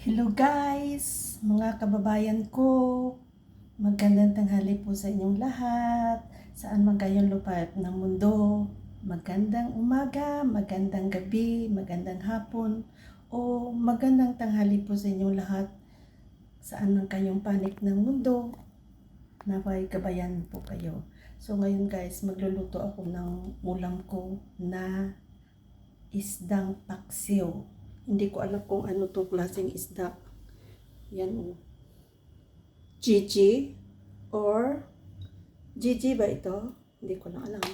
Hello guys, mga kababayan ko. Magandang tanghali po sa inyong lahat. Saan man kayong lupaip ng mundo. Magandang umaga, magandang gabi, magandang hapon, o magandang tanghali po sa inyong lahat. Saan man kayong panig ng mundo, naway gabayan po kayo. So ngayon guys, magluluto ako ng ulam ko na isdang paksiw. Hindi ko alam kung ano itong klaseng isda. Yan o. Gigi or Gigi ba ito? Hindi ko na alam.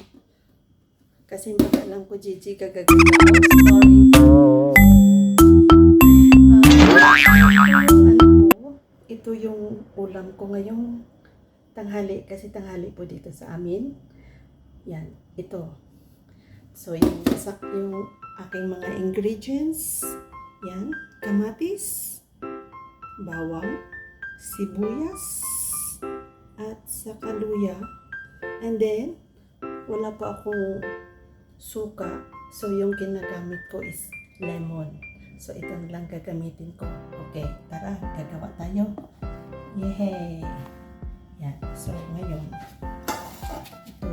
Kasi alam ko Gigi kagaganda. Ito yung ulam ko ngayong tanghali. Kasi tanghali po dito sa amin. Yan. Ito. So yung aking mga ingredients. Yan, kamatis, bawang, sibuyas, at saka luya. And then, wala pa akong suka. So, yung ginagamit ko is lemon. So, ito na lang gagamitin ko. Okay, tara, gagawa tayo. Yehey! Yan, so ngayon, ito,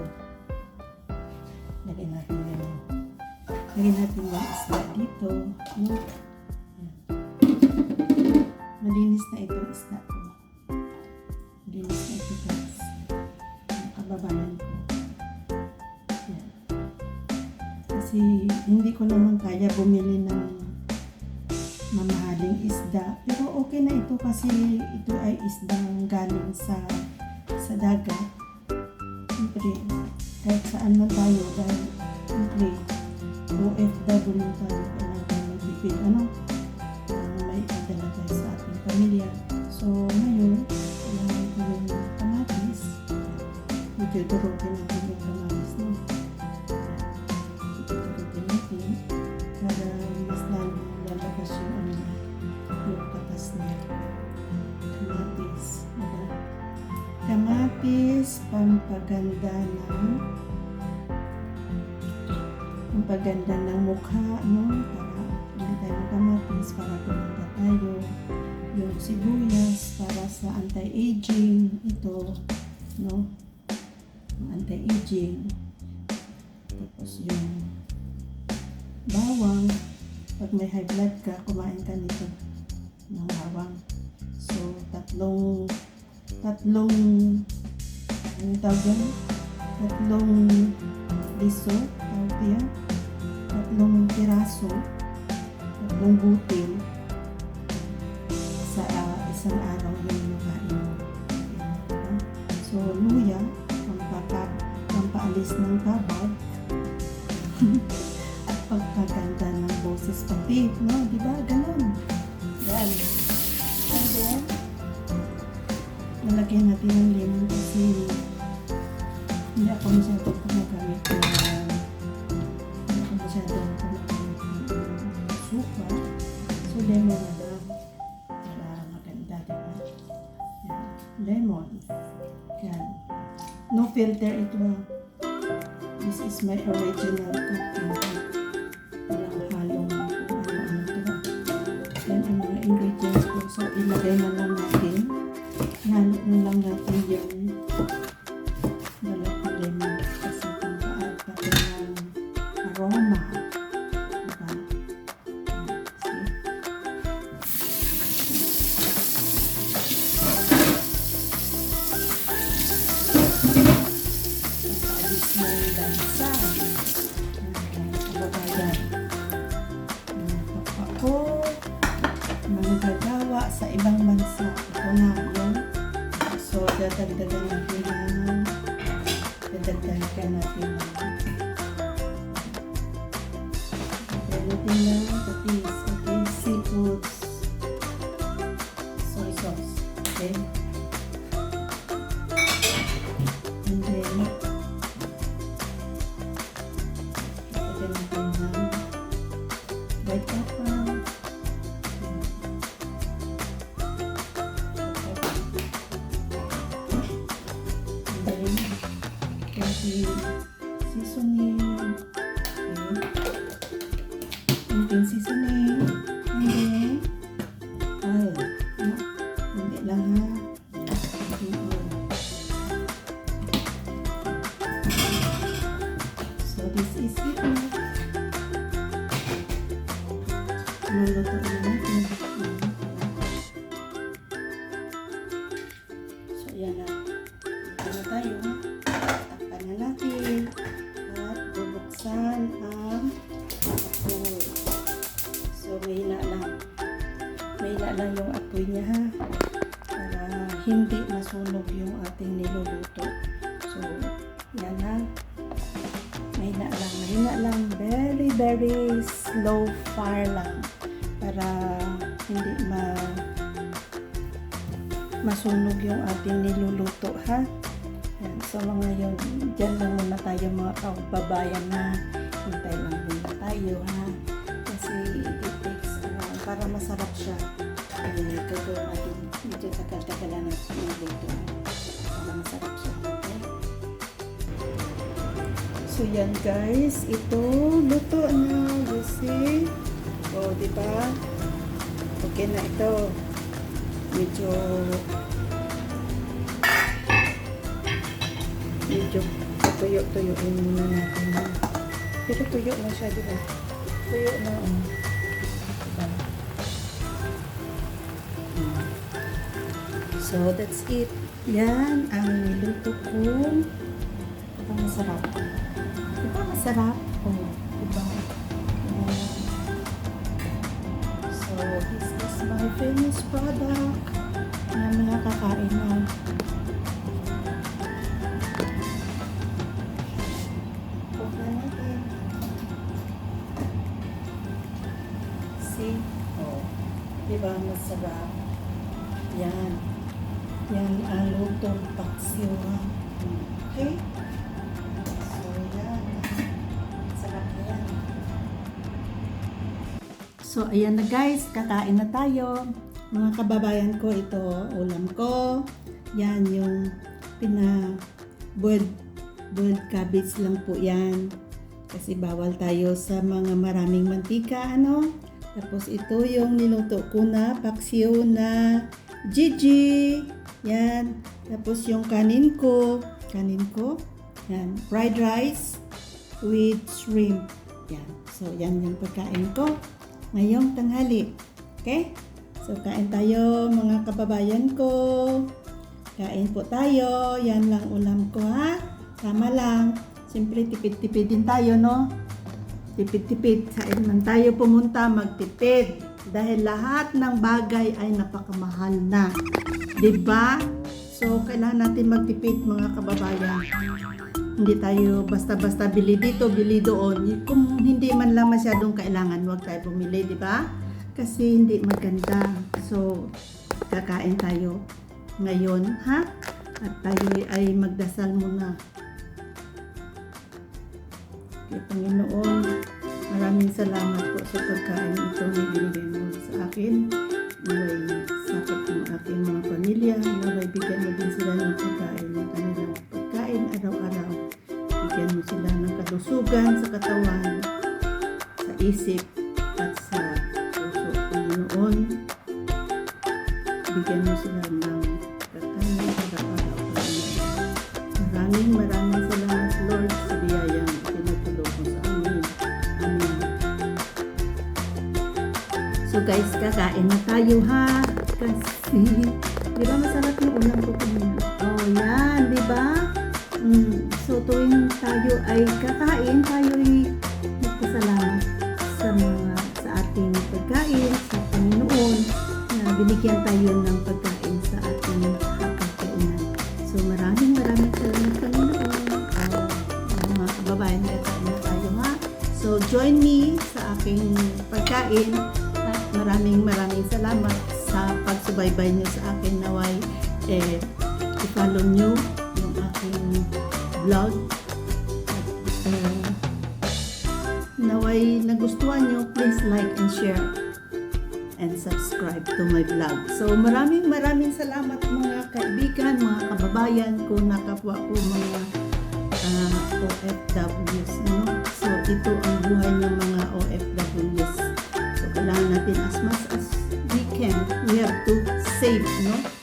lagyan natin yung isda dito. No? Malinis na itong isda ko. Malinis na ito guys. Ang kababayan ko. Yan. Kasi hindi ko naman kaya bumili ng mamahaling isda. Pero okay na ito kasi ito ay isdang galing sa dagat. Siyempre, kahit saan man tayo dahil siyempre OFW tayo, kailangan magbibig may adala tayo sa ating pamilya. So ngayon, kailangan ko yung kamatis. Medyo durugin natin yung kamatis, no? Durugin natin para mas lalo lalabas yung katas niya. Kamatis. Kamatis, pampaganda ng mukha, no? Para hindi tayo ng kamatis, para gumanda tayo. Yung sibuyas, para sa anti-aging, ito, no? Anti-aging. Tapos yung bawang, pag may high blood ka, kumain ka nito ng bawang. So, tatlong anong tawag yan? Tatlong liso, tawag yan? Tatlong piraso, tatlong butil sa isang araw yung makain mo. So, luya, pampaalis ng kabag at pagkaganda ng boses pati, no? Diba? Ganun. Yan. And then, nalagyan natin ng lemon kasi hindi ako masyadong gumagamit suka. So, lemon na lang para maganda, diba? Yan. Lemon. Yan. No filter ito. This is my original cooking. Walang halong kung ano-ano ito. Yan ang mga ingredients ko. So, ilagay na lang natin. Ihalo na lang natin yung dalat na lemon kasi pampaal pati ng aroma. Diba? Pampaalis ng lansa. Kababayan. Kapwa ko manggagawa sa ibang bansa. Ito na yun. So, dadagdagan natin ng patis. Okay, seafoods, soy sauce. Okay. And then, dadagdagan natin ng white pepper. Seasoning. Okay. Seasoning. And then, ayan natin. So, ayan na. Dito na tayo. Takpan na natin. At bubuksan ang apoy. So, mahina lang. Mahina lang yung apoy niya ha. Para hindi masunog yung ating niluluto. So, yan ha. Mahina lang. Very, very slow fire lang. Para hindi masunog yung ating niluluto ha. Yan. So, mga yun, dyan lang muna tayo mga kababayan na hintay lang muna tayo ha. Kasi it takes para masarap siya. Gagawin natin medyo tagal-tagalan natin yung dito para masarap siya. Okay? So yan guys, ito luto na. Kasi diba? Okay na ito. Medyo tuyo-tuyuin muna natin. Pero tuyo na siya, diba? Tuyo na. Diba? So, that's it. Yan ang niluto ko. Diba masarap? Diba masarap? Diba? So, this is my finished product. Yan mga kakain na. See? Diba masarap? Yan. Yan ang lutong paksiw. Okay? So, yan. Sarap yan. So, ayan na guys. Kakain na tayo. Mga kababayan ko, ito ulam ko. Yan yung boiled cabbage lang po yan. Kasi bawal tayo sa mga maraming mantika, ano? Tapos ito yung niluto ko na paksiw na Gigi. Yan. Tapos yung kanin ko. Yan. Fried rice with shrimp. Yan. So, yan yung pagkain ko ngayong tanghali. Okay? So, kain tayo mga kababayan ko. Kain po tayo. Yan lang ulam ko ha. Tama lang. Siyempre, tipid-tipid din tayo, no? Tipid-tipid. Saan man tayo pumunta, magtipid. Dahil lahat ng bagay ay napakamahal na. Diba? So, kailangan natin magtipid mga kababayan. Hindi tayo basta-basta bili dito, bili doon. Kung hindi man lang masyadong kailangan, huwag tayo bumili, diba? Kasi hindi maganda. So, kakain tayo ngayon, ha? At tayo ay magdasal muna. Kay Panginoon, maraming salamat po sa pagkain ito na binigay mo sa akin. Naway sakop ng aking mga pamilya. Naway bigyan mo din sila ng pagkain, ng kanilang pagkain araw-araw. Bigyan mo sila ng kalusugan sa katawan, sa isip, at sa puso. Panginoon, bigyan mo sila ng pagkain araw-araw. Maraming salamat Lord sa biyayang pinagtulog mo sa amin. Amen. So guys, kakain na tayo ha. Kasi, di ba masarap yung ulam ko kanina? Oh, yan, di ba? So tuwing tayo ay kakain, tayo ay magpasalamat sa ating pagkain, sa Panginoon, na binigyan tayo ng pagkain sa ating hapagkainan. So maraming salamat Panginoon. Mga kababayan, kakain na tayo ha. So join me sa aking pagkain. At maraming salamat sa pagsubaybay niyo sa akin. Naway i-follow niyo yung aking vlog. At naway nagustuhan niyo, please like and share and subscribe to my vlog. So maraming salamat mga kaibigan, mga kababayan ko, nakapwa ko mga OFWs. No? So ito ang buhay ng mga OFWs. So kailangan natin as much as we can, we have to save, no?